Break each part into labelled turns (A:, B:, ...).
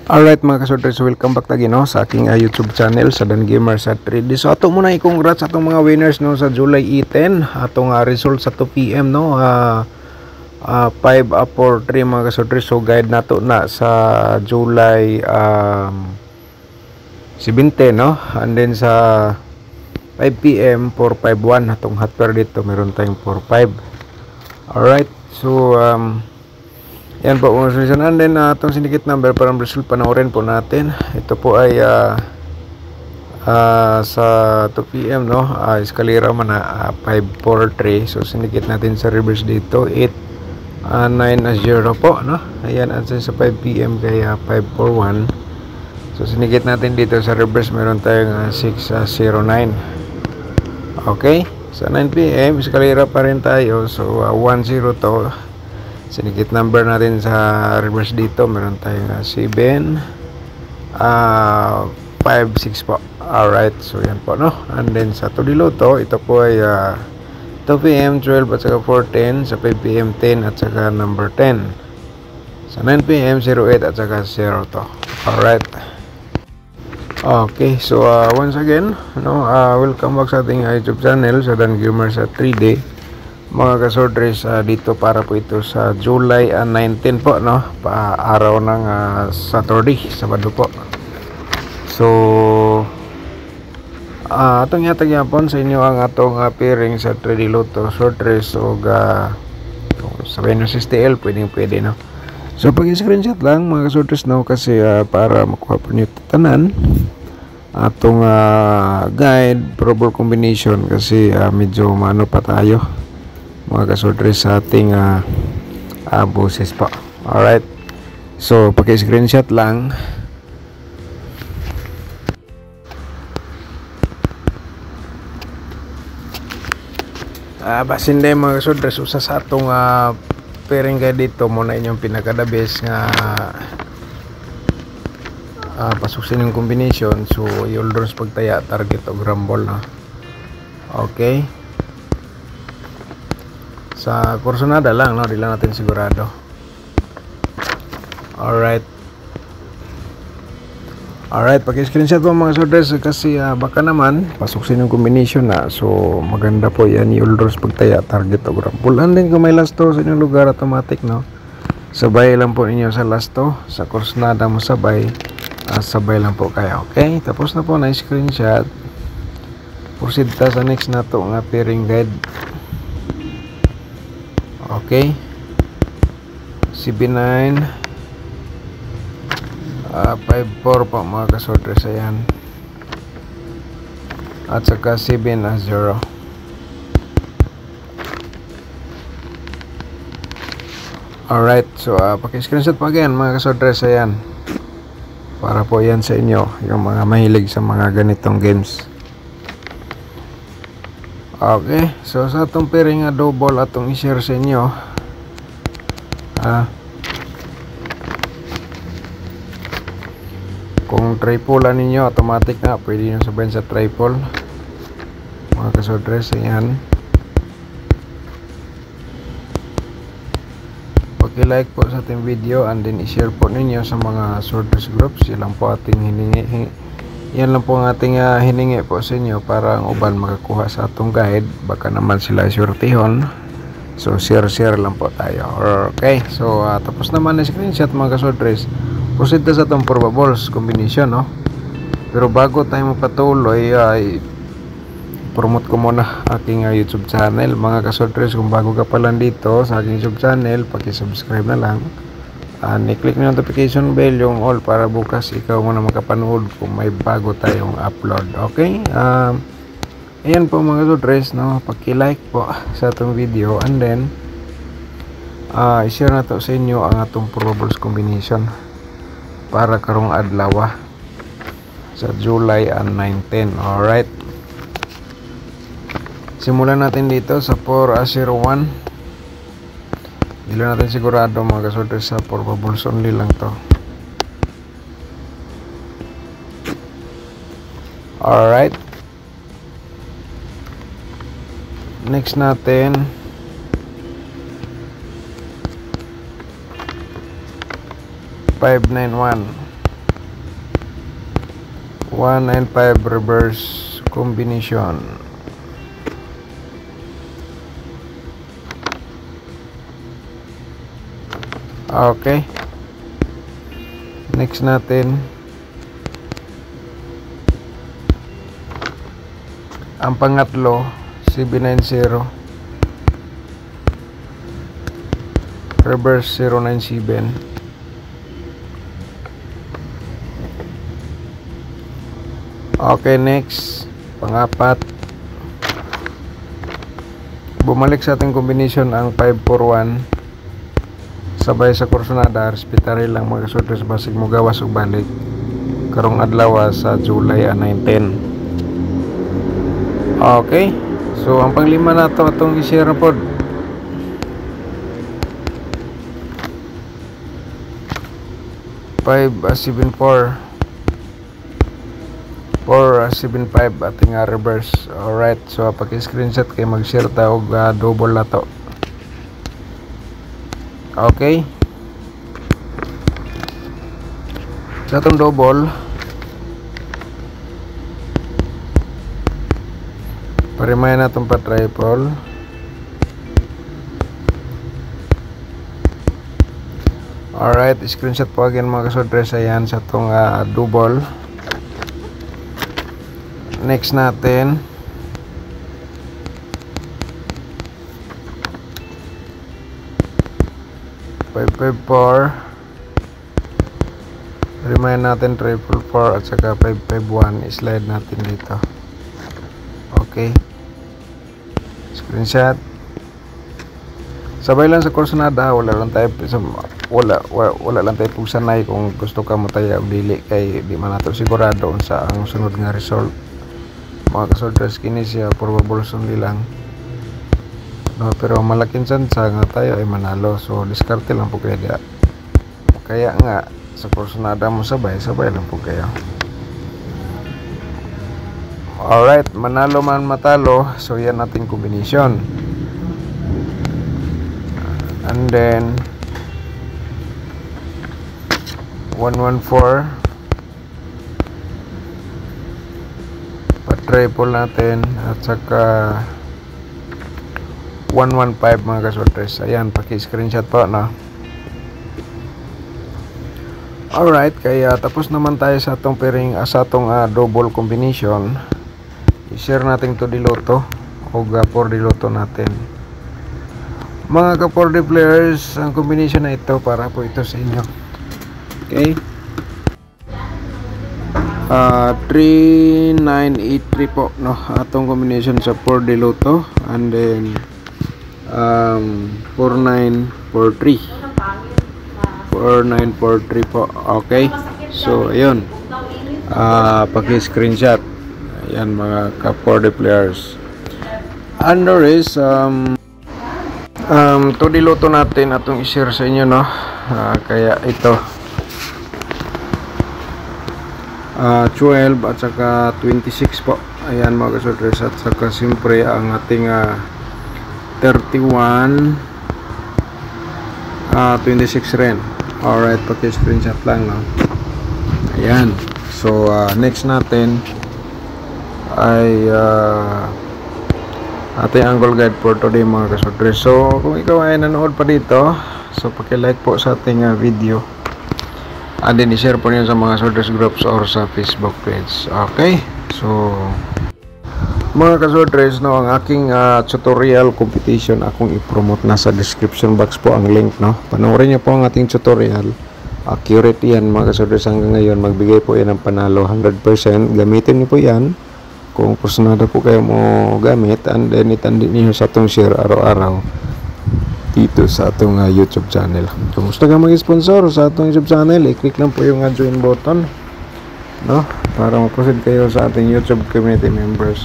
A: Alright mga kasorters, welcome back lagi no sa aking YouTube channel sa Dan Gamer sa 3D. So ato muna i-congrats atong mga winners no sa July 18 atong result sa 2 PM no 5 for 3 mga kasorters. So guide nato na sa July 17 no, and then sa 5 PM 451 atong hot pair dito meron tayong 45. Alright, so yan po kung solution. And then itong syndicate number para result panoorin po natin. Ito po ay sa 2 PM no, eskalera man na 543. So syndicate natin sa reverse dito 890 po no. Ayan, at sa 5 PM kaya 541. So syndicate natin dito sa reverse meron tayong 609. Okay, sa 9 PM eskalera pa rin tayo. So 10 to. Syndicate number natin sa reverse dito meron tayong 7 5 6 po. Alright, so yan po no. And then sa Todiloto, ito po ay 2 PM 12 at saka 410, sa 5 PM 10 at saka number 10, sa 9 PM 08 at saka 0 to. Alright, okay, so once again no, welcome back sa ating YouTube channel sa Dan Gamer sa 3D mga kasorters. Dito para po ito sa July 19 po no, araw ng Saturday, Sabado po. So atong yatag yapon sa inyo ang atong pairing sa 3D Lotto sorters o sa Venus STL pwede no. So pag-screenshot lang mga kasorters no, kasi para makuha po niyo tanan atong guide probable combination, kasi medyo maano pa tayo mga kasorters sa ating boses po. Alright, so paki-screenshot lang. Basin din mga kasorters, usa sa atong pairing guide dito muna inyong pinaka-the best nga pasuksin yung combination. So Yuldros pagtaya target o grumble no. Okay, sa kursonada lang no, di lang natin sigurado. Alright, paki-screenshot po mga sorters, kasi baka naman pasuksin yung combination na. So maganda po yan, Yuldros pagtaya target o grumble. And then kung may last to sa inyong lugar, automatic no, sabay lang po ninyo sa last to. Sa kursonada mo sabay, sabay lang po kayo. Okay, tapos na po na screenshot. Proceed ta sa next na to nga pairing guide. Okay, CB9 54 po mga kasorters, ayan, at saka 7-0. Alright, so paki-screenshot pa again mga kasorters, ayan, para po yan sa inyo yung mga mahilig sa mga ganitong games. Okay, so sa atong pairing double atong i-share sa inyo. Kung triple ninyo, automatic na pwede nyo sabayin sa triple mga kasorters. Ayan, paki-like po sa ating video and then i-share po ninyo sa mga sorters groups. Yan lang po ating yan lang po ang ating hiningi po sa inyo para ang uban makakuha sa atong guide. Baka naman sila surtihon, so share lang po tayo. Okay, so tapos naman na screenshot mga kasorters. Proceed sa atong probables combination no. Pero bago tayo magpatuloy, promote ko muna aking YouTube channel mga kasorters. Kung bago ka pa lang dito sa aking YouTube channel, paki-subscribe na lang. I-click nyo notification bell, yung all, para bukas ikaw muna makapanood kung may bago tayong upload. Okay, ayan po mga kasorters no, paki-like po sa atong video and then i-share na to sa inyo ang atong probables combination para karong adlaw sa July 19. Alright, simulan natin dito sa 401. Hindi lang natin sigurado mga kasorters, sa probables only lang to. Alright, next natin 591. 195 reverse combination. Okay, next natin ang pangatlo, 790 reverse 097. Okay, next pangapat, bumalik sa ating combination ang 541 sabay sa kursonada, respetary lang mga kasudres basig mo gawas ug balik karong adlaw sa July 19. Okay, so ang panglima nato atong i-share pod. 574 475 ating reverse. Alright, so paki-screenshot kay mag-share ta og double na to. Okay, sa itong double, parimay na itong pa-triple. Alright, screenshot po again mga kasudres. Ayan sa itong double. Next natin, five four, remind natin 444 at saka 551, slide natin dito. Okay, screenshot. Sabay lang sa kursonada, wala lang tayo pugsanay kung gusto ka mo tayo og dili, kay di man nato sigurado unsa ang sunod nga result. Mga kasudres, kini siya probable only lang, no, pero malaking chance nga tayo ay manalo, so diskarte lang po kayo dia. Kaya nga sa kursonada mo sabay lang po kayo. Alright, manalo man matalo, so yan nating combination. And then 114 pa-triple natin at saka 115 mga kasudres. Ayan, paki-screenshot po, no? Alright, kaya tapos naman tayo sa atong pairing, sa atong double combination. I-share natin to diloto o 4 diloto natin. Mga ka-4D players, ang combination na ito para po ito sa inyo. Okay, 3983 po, no, atong combination sa 4D Lotto, and then 4943 po. Okay, so ayun, paki-screenshot. Ayan mga ka-4D players. Under is 2D Lotto natin atong i-share sa inyo, no. Kaya ito 12 at saka 26 po. Ayan mga kasudres, at saka siyempre ang ating 31 26 rin. Alright, paki-screenshot lang, no. Ayan, so next natin ay ating angle guide for today mga kasudres. So kung ikaw ay nanood pa dito, so paki-like po sa ating video, and then i-share po niyo sa mga soldiers groups or sa Facebook page. Okay, so mga kasodres, no, ang aking tutorial competition akong i-promote, nasa description box po ang link, no. Panoorin niyo po ang ating tutorial. Accurate yan mga kasodres. Hanggang ngayon magbigay po yan ng panalo 100%. Gamitin niyo po yan kung kusunada po kayo mo gamit, and then itandi niyo sa atong share araw-araw dito sa atong YouTube channel. Kung gusto ka mag-sponsor sa atong YouTube channel, i-click lang po yung join button, no, para ma-proceed kayo sa ating YouTube community members.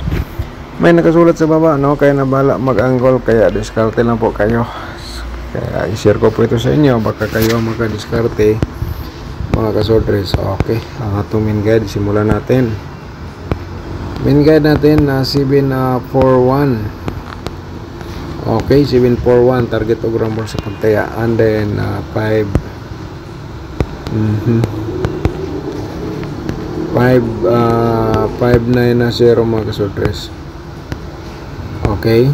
A: May nakasulat sa baba, no, kaya nabala mag-angle, kaya diskarte lang po kayo. Kaya i-share ko po ito sa inyo, baka kayo magka-diskarte mga kasodres. Okay, ang atong main guide, simulan natin. Main guide natin na 741. Okay, 741 target og rumble sa pagtaya, and then 5 59 na 0 mga kasordres. Okay.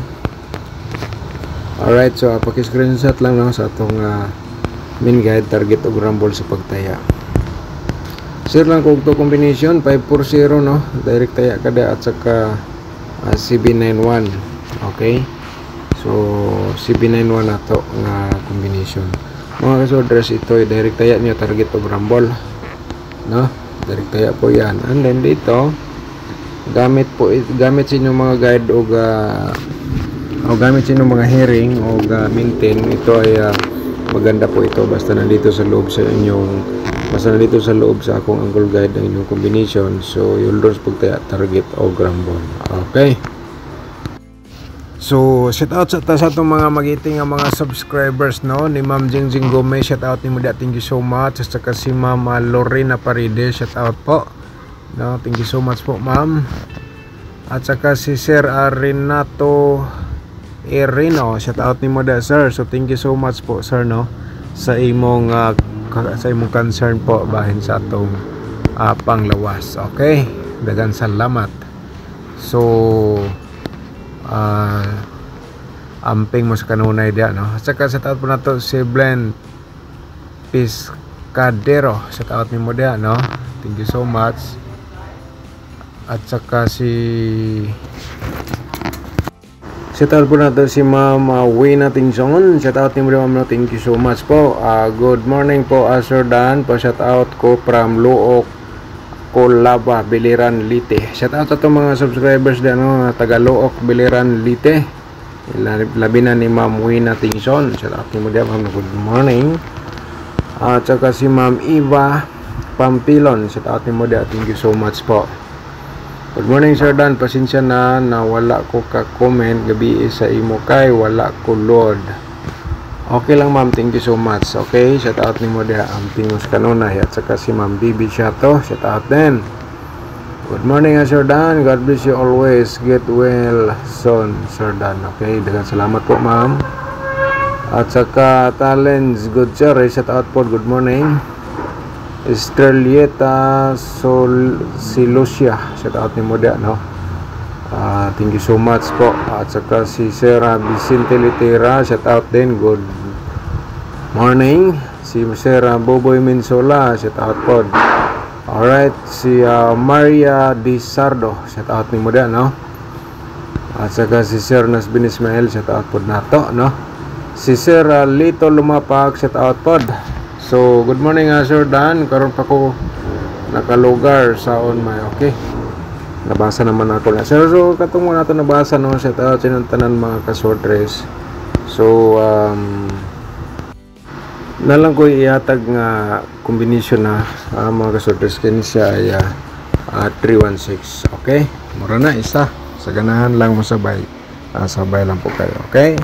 A: Alright, so paki-screenshot lang no sa atong main guide, target ug rumble sa pagtaya. Share lang kung to combination 540 no, direct taya kada at saka CB91. Okay, so CB91 nato nga combination mga kasordres. Ito ay direct taya niyo, target ug rumble no, direct taya po yan. And then dito gamit sa inyong mga guide o gamit sa inyong mga hearing o maintain. Ito ay maganda po ito basta nandito sa loob sa akong angle guide ang inyong combination. So you'll lose pagtaya target o rumble. Okay, so shout out sa itong mga magiting nga mga subscribers no, ni Ma'am Jingjing Gomez, shout out ni mo, thank you so much. At saka si Ma'am Lorena Paride, shout out po no, thank you so much po ma'am. At saka si Sir Renato Erino, shout out ni mo da sir. So thank you so much po sir no sa imong concern po bahin sa atong panglawas. Okay, dagan salamat. So amping mo sa kanunay dia no. At saka shout out po nato si Blend Piscadero, shout out ni mo dia no, thank you so much. At saka shout out po natin si Ma'am Wina Tingson, shout out ni mo ma'am, thank you so much po. Good morning po Sir Dan, po shout out ko from Luok Colaba, Biliran, Lite. Shout out sa itong mga subscribers din no, taga Luok, Biliran, Lite. Labi na ni Ma'am Wina Tingson, shout out ni mo ma'am, good morning. At saka si Ma'am Eva Pampilon, shout out ni mo, thank you so much po. Good morning Sir Dan, pasensya na wala ko ka-comment gabi sa imo kay wala ko load. Okay lang ma'am, thank you so much. Okay, shout out ni mo dia ang Pingos Kanunay. At saka si Ma'am Bibi Shato, shout out din. Good morning Sir Dan, God bless you always, get well soon Sir Dan. Okay, daghang salamat po ma'am. At saka Talents Good Sir, shout out po, good morning. Estrelieta Silucia, shout out ni mo dia no, thank you so much po. At saka si Sir Vicente Litera, shout out din, good morning. Si Sir Boboy Minsola, shout out po. Alright, si Maria Di Sardo, shout out ni mo dia no. At saka si Sir Nasbin Ismail, shout out po nato no. Si Sir Lito Lumapak, shout out po. So, good morning Sir Dan. Karon pa ko nakalugar sa on my, okay. Nabasa naman ako na. Sir, so katong mo nato nabasa no, shout out sa tanan mga kasordres. So, nalang ko iatag nga combination na mga kasordres kini siya ay 316. Okay? Mura na isa. Sa ganahan lang mo sabay. Sabay lang po kayo. Okay?